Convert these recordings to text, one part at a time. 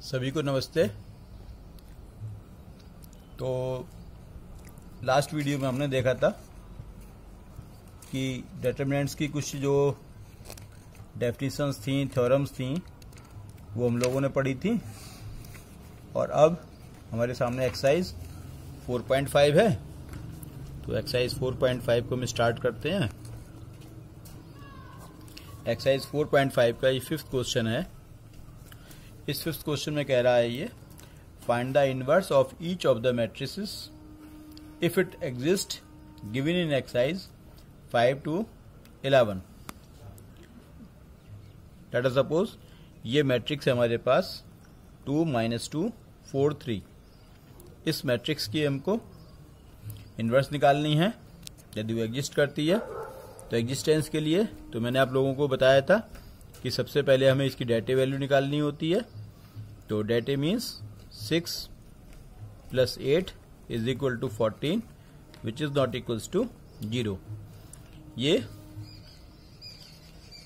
सभी को नमस्ते। तो लास्ट वीडियो में हमने देखा था कि डिटरमिनेंट्स की कुछ जो डेफिनेशंस थी, थ्योरम्स थी, वो हम लोगों ने पढ़ी थी। और अब हमारे सामने एक्सरसाइज 4.5 है। तो एक्सरसाइज 4.5 को हम स्टार्ट करते हैं। एक्सरसाइज 4.5 का ये 5th क्वेश्चन है। इस 5th क्वेश्चन में कह रहा है ये, find the inverse of each of the matrices if it exist given in exercise 5 to 11। Let us suppose ये मैट्रिक्स है हमारे पास 2 - 2 4 3। इस मैट्रिक्स की हमको इनवर्स निकालनी है यदि वो एग्जिस्ट करती है। तो एग्जिस्टेंस के लिए तो मैंने आप लोगों को बताया था कि सबसे पहले हमें इसकी डेटे वैल्यू निकालनी होती है। तो डेटे means 6 + 8 = 14 which is not equals to 0। ये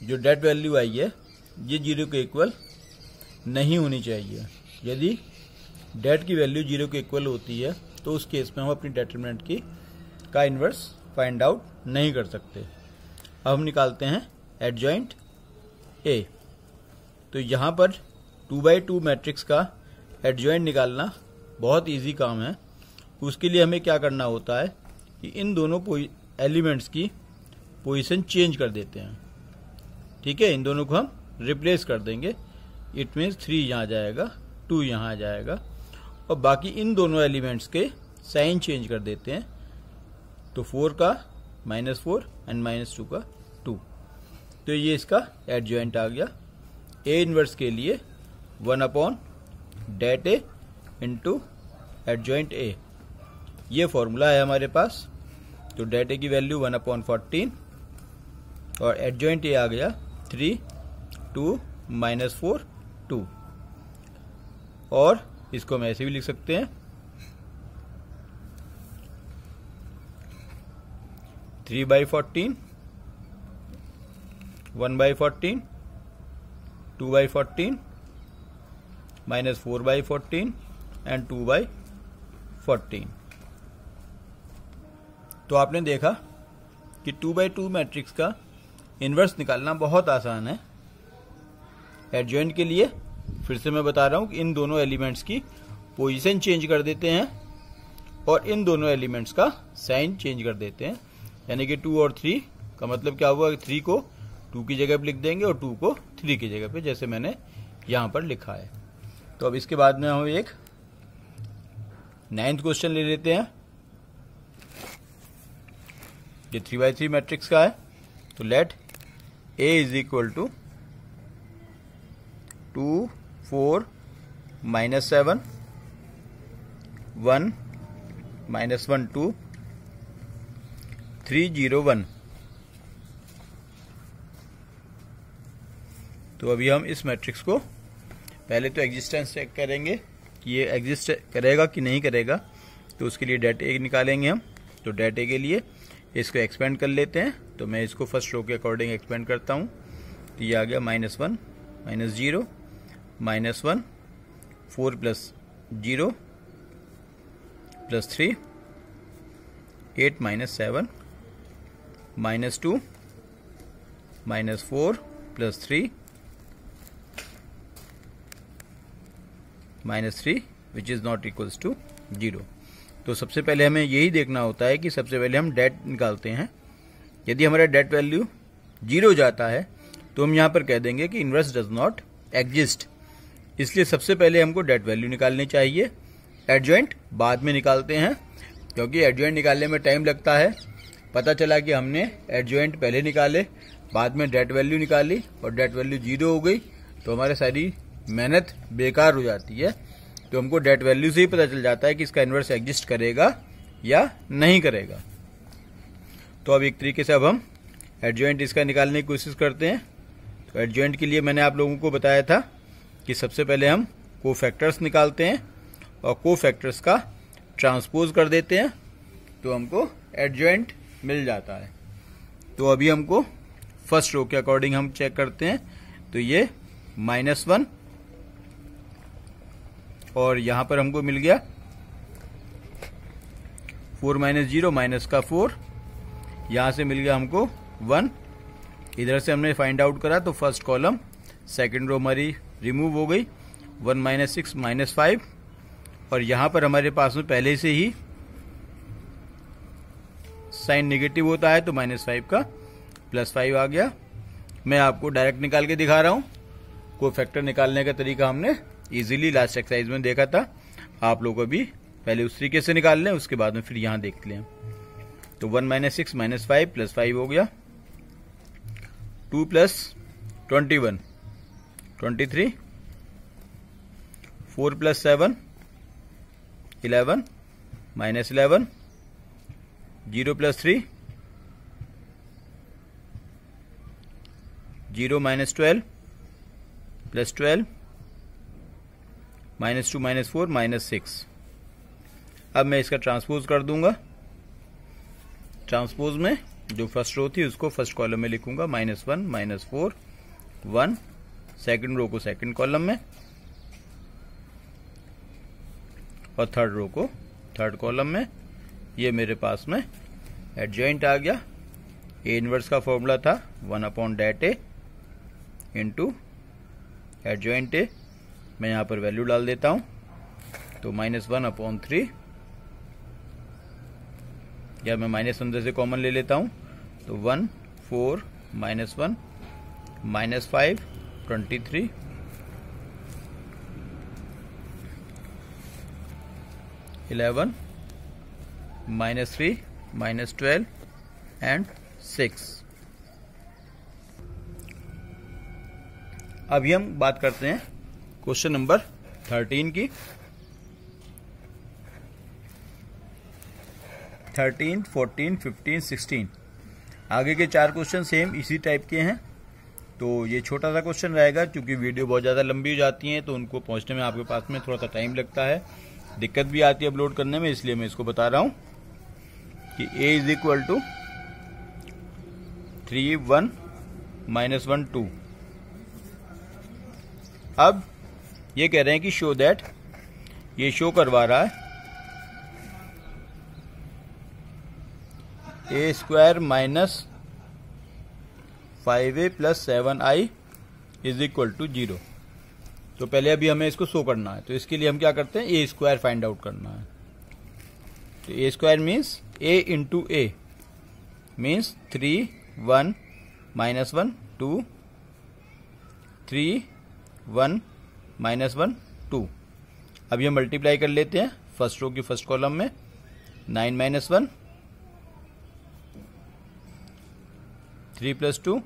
जो डेट वैल्यू आई है ये 0 के इक्वल नहीं होनी चाहिए। यदि डेट की वैल्यू 0 के इक्वल होती है तो उस केस में हम अपनी डिटरमिनेंट का इनवर्स फाइंड आउट नहीं कर सकते। अब हम निकालते हैं एडजॉइंट ए। तो यहां पर 2x2 मैट्रिक्स का एडजॉइंट निकालना बहुत इजी काम है। उसके लिए हमें क्या करना होता है कि इन दोनों एलिमेंट्स की पोजीशन चेंज कर देते हैं। ठीक है, इन दोनों को हम रिप्लेस कर देंगे। इट मीन्स 3 यहाँ जाएगा, 2 यहाँ जाएगा, और बाकी इन दोनों एलिमेंट्स के साइन चेंज कर देते हैं। तो 4 का -4 एंड -2 का 2। तो ये इसका एडजॉइंट आ गया। ए इनवर्स के लिए 1/det A into adjoint A, ये फॉर्मूला है हमारे पास। तो det A की वैल्यू 1/14 और एडजॉइंट ए आ गया 3 2 -4 2। और इसको हम ऐसे भी लिख सकते हैं 3/14 1/14 2/14 -4/14 एंड 2/14। तो आपने देखा कि 2x2 मैट्रिक्स का इनवर्स निकालना बहुत आसान है। एडजॉइंट के लिए फिर से मैं बता रहा हूं कि इन दोनों एलिमेंट्स की पोजीशन चेंज कर देते हैं और इन दोनों एलिमेंट्स का साइन चेंज कर देते हैं। यानी कि 2 और 3 का मतलब क्या हुआ, 3 को 2 की जगह पे लिख देंगे और 2 को 3 की जगह पे, जैसे मैंने यहां पर लिखा है। तो अब इसके बाद में हम एक 9th क्वेश्चन ले लेते हैं। ये 3x3 मैट्रिक्स का है। तो लेट A = 2 4 -7 1 -1 2 3 0 1। तो अभी हम इस मैट्रिक्स को पहले तो एग्जिस्टेंस चेक करेंगे कि ये एग्जिस्ट करेगा कि नहीं करेगा। तो उसके लिए det A निकालेंगे हम। तो det A के लिए इसको एक्सपेंड कर लेते हैं। तो मैं इसको फर्स्ट रो के अकॉर्डिंग एक्सपेंड करता हूँ। तो ये आ गया -1 -0 -1 4 + 0 + 3 8 -7 -2 -4 + 3 -3 which is not equals to 0। तो सबसे पहले हमें यही देखना होता है कि सबसे पहले हम det निकालते हैं। यदि हमारा det वैल्यू 0 जाता है तो हम यहां पर कह देंगे कि इनवर्स डज नॉट एग्जिस्ट। इसलिए सबसे पहले हमको det वैल्यू निकालनी चाहिए। एडजॉइंट बाद में निकालते हैं क्योंकि एडजॉइंट निकालने में टाइम लगता है। पता चला कि हमने एडजॉइंट पहले निकाले, बाद में det वैल्यू निकाली और det वैल्यू 0 हो गई, तो हमारे सारी मेहनत बेकार हो जाती है। तो हमको det वैल्यू से ही पता चल जाता है कि इसका इनवर्स एग्जिस्ट करेगा या नहीं करेगा। तो अब एक तरीके से अब हम एडजॉइंट इसका निकालने की कोशिश करते हैं। तो एडजॉइंट के लिए मैंने आप लोगों को बताया था कि सबसे पहले हम कोफैक्टर्स निकालते हैं और कोफैक्टर्स का ट्रांसपोज कर देते हैं, तो हमको एडजॉइंट मिल जाता है। तो अभी हमको फर्स्ट रो के अकॉर्डिंग हम चेक करते हैं। तो ये -1 और यहां पर हमको मिल गया 4 माइनस 0 माइनस का 4, यहां से मिल गया हमको 1। इधर से हमने फाइंड आउट करा तो फर्स्ट कॉलम सेकंड रो हमारी रिमूव हो गई, 1 माइनस 6 माइनस 5, और यहां पर हमारे पास में पहले से ही साइन नेगेटिव होता है तो -5 का +5 आ गया। मैं आपको डायरेक्ट निकाल के दिखा रहा हूं। को फैक्टर निकालने का तरीका हमने इजीली लास्ट एक्सरसाइज में देखा था, आप लोग अभी पहले उस तरीके से निकाल लें, उसके बाद में फिर यहां देख लें। तो 1 माइनस 6 माइनस 5 +5 हो गया, 2 + 21 23, 4 + 7 11 -11, 0 + 3 0 - 12 + 12 -2 -4 -6। अब मैं इसका ट्रांसपोज कर दूंगा। ट्रांसपोज में जो फर्स्ट रो थी उसको फर्स्ट कॉलम में लिखूंगा, -1 -4 1, सेकंड रो को सेकंड कॉलम में और थर्ड रो को थर्ड कॉलम में। ये मेरे पास में एडजॉइंट आ गया। ए इनवर्स का फॉर्मूला था 1/dat इंटू एडजॉइंट ए। मैं यहां पर वैल्यू डाल देता हूं, तो -1/3, या मैं माइनस अंदर से कॉमन ले लेता हूं, तो 1 4 -1 -5 23 11 -3 -12 एंड 6। अभी हम बात करते हैं क्वेश्चन नंबर 13 की। 13, 14, 15, 16 आगे के 4 क्वेश्चन सेम इसी टाइप के हैं। तो ये छोटा सा क्वेश्चन रहेगा, क्योंकि वीडियो बहुत ज्यादा लंबी हो जाती है तो उनको पहुंचने में आपके पास में थोड़ा सा टाइम लगता है, दिक्कत भी आती है अपलोड करने में, इसलिए मैं इसको बता रहा हूं कि a = 3 1 -1 2। अब ये कह रहे हैं कि शो दैट, ये शो करवा रहा है a² - 5a + 7i = 0। तो पहले अभी हमें इसको शो करना है, तो इसके लिए हम क्या करते हैं, a² फाइंड आउट करना है। तो a² means a into a means 3 1 -1 2 3 1 -1 2। अब ये मल्टीप्लाई कर लेते हैं फर्स्ट रो की फर्स्ट कॉलम में, 9 - 1 3 + 2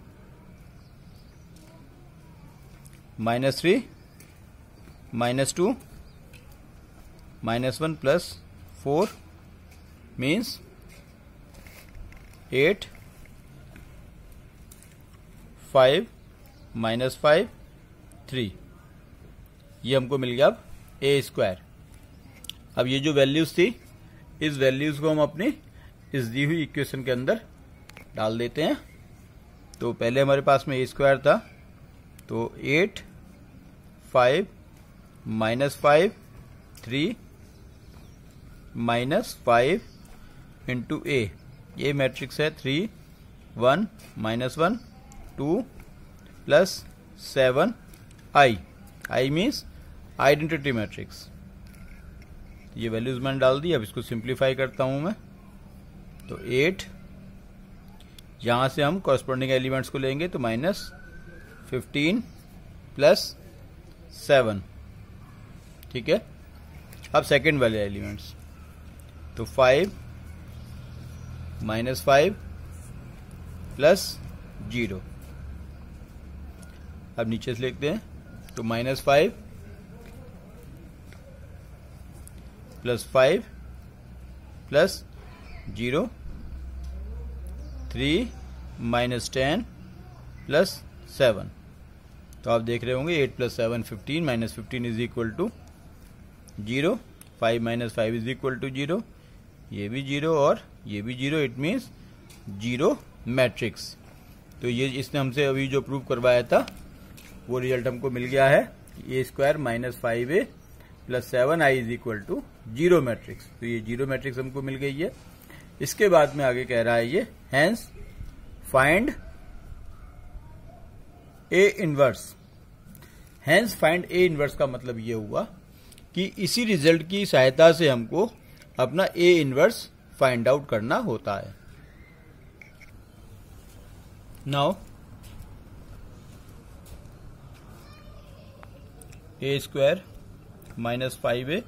-3 -2 -1 + 4 मीन्स 8 5 -5 3। ये हमको मिल गया अब a²। अब ये जो वैल्यूज थी, इस वैल्यूज को हम अपनी इस दी हुई इक्वेशन के अंदर डाल देते हैं। तो पहले हमारे पास में a² था, तो 8 5 -5 3 -5 इंटू a। ये मैट्रिक्स है 3 1 -1 2 + 7 i। i means identity matrix. ये वैल्यूज मैंने डाल दी। अब इसको सिंप्लीफाई करता हूं मैं, तो 8, यहां से हम कॉरस्पॉन्डिंग एलिमेंट्स को लेंगे, तो -15 + 7, ठीक है। अब सेकंड वाले एलिमेंट्स, तो 5 -5 + 0। अब नीचे से लिखते हैं, तो -5 + 5 + 0 3 -10 + 7। तो आप देख रहे होंगे 8 + 7 15 -15 = 0, 5 - 5 = 0, ये भी 0 और ये भी 0, इट मीन्स 0 मैट्रिक्स। तो ये इसने हमसे अभी जो प्रूव करवाया था वो रिजल्ट हमको मिल गया है। a² - 5a plus 7i is equal to 0 matrix. तो ये 0 मैट्रिक्स हमको मिल गई है। इसके बाद में आगे कह रहा है ये hence find A inverse. Hence find A inverse का मतलब ये हुआ कि इसी रिजल्ट की सहायता से हमको अपना ए इनवर्स फाइंड आउट करना होता है। Now A square minus 5a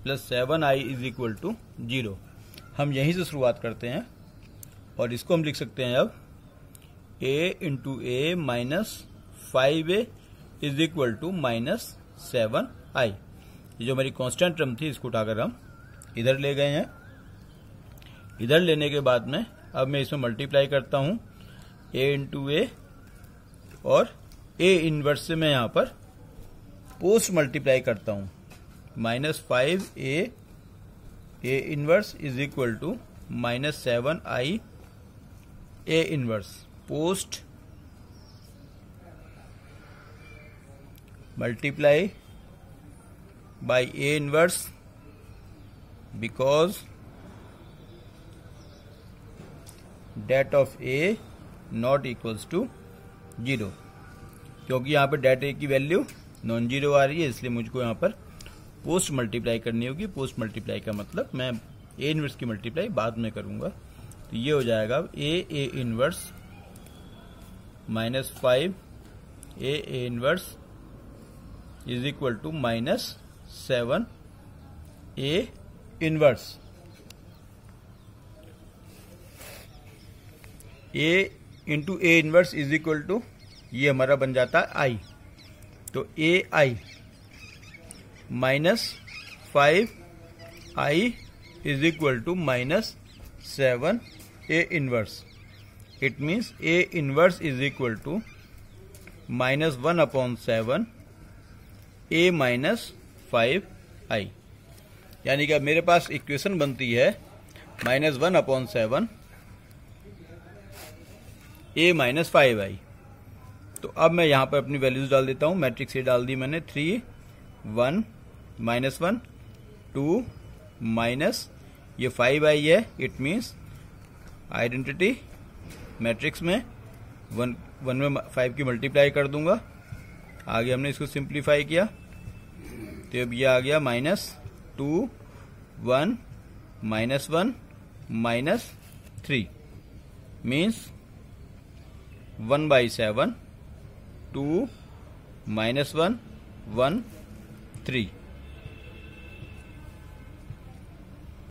plus 7i is equal to 0। हम यहीं से शुरुआत करते हैं और इसको हम लिख सकते हैं अब a into A minus 5a is equal to minus 7i। ये जो मेरी कांस्टेंट टर्म थी इसको उठाकर हम इधर ले गए हैं। इधर लेने के बाद में अब मैं इसमें मल्टीप्लाई करता हूं a इंटू ए और a इनवर्स से मैं यहां पर पोस्ट मल्टीप्लाई करता हूं minus 5a A inverse is equal to minus 7i A inverse post multiply by A inverse because dat of A not equals to 0। क्योंकि यहाँ पर dat A की वैल्यू नॉन जीरो आ रही है इसलिए मुझको यहाँ पर पोस्ट मल्टीप्लाई करनी होगी। पोस्ट मल्टीप्लाई का मतलब मैं A इनवर्स की मल्टीप्लाई बाद में करूंगा। तो ये हो जाएगा A inverse minus 5 A inverse is equal to minus 7 A inverse. A into A inverse is equal to ये हमारा बन जाता है I। तो AI minus 5I is equal to minus 7 A inverse. It means A inverse is equal to minus 1/7 A minus 5i। यानी कि अब मेरे पास इक्वेशन बनती है माइनस 1/7 A माइनस 5i। तो अब मैं यहां पर अपनी वैल्यूज डाल देता हूं। मैट्रिक्स से डाल दी मैंने 3 1 माइनस 1 2 माइनस ये 5i है। इट मीन्स आइडेंटिटी मैट्रिक्स में 1 में 5 की मल्टीप्लाई कर दूंगा। आगे हमने इसको सिंप्लीफाई किया तो अब ये आ गया minus 2 1 minus 1 minus 3 means 1/7 2 minus 1 1 3।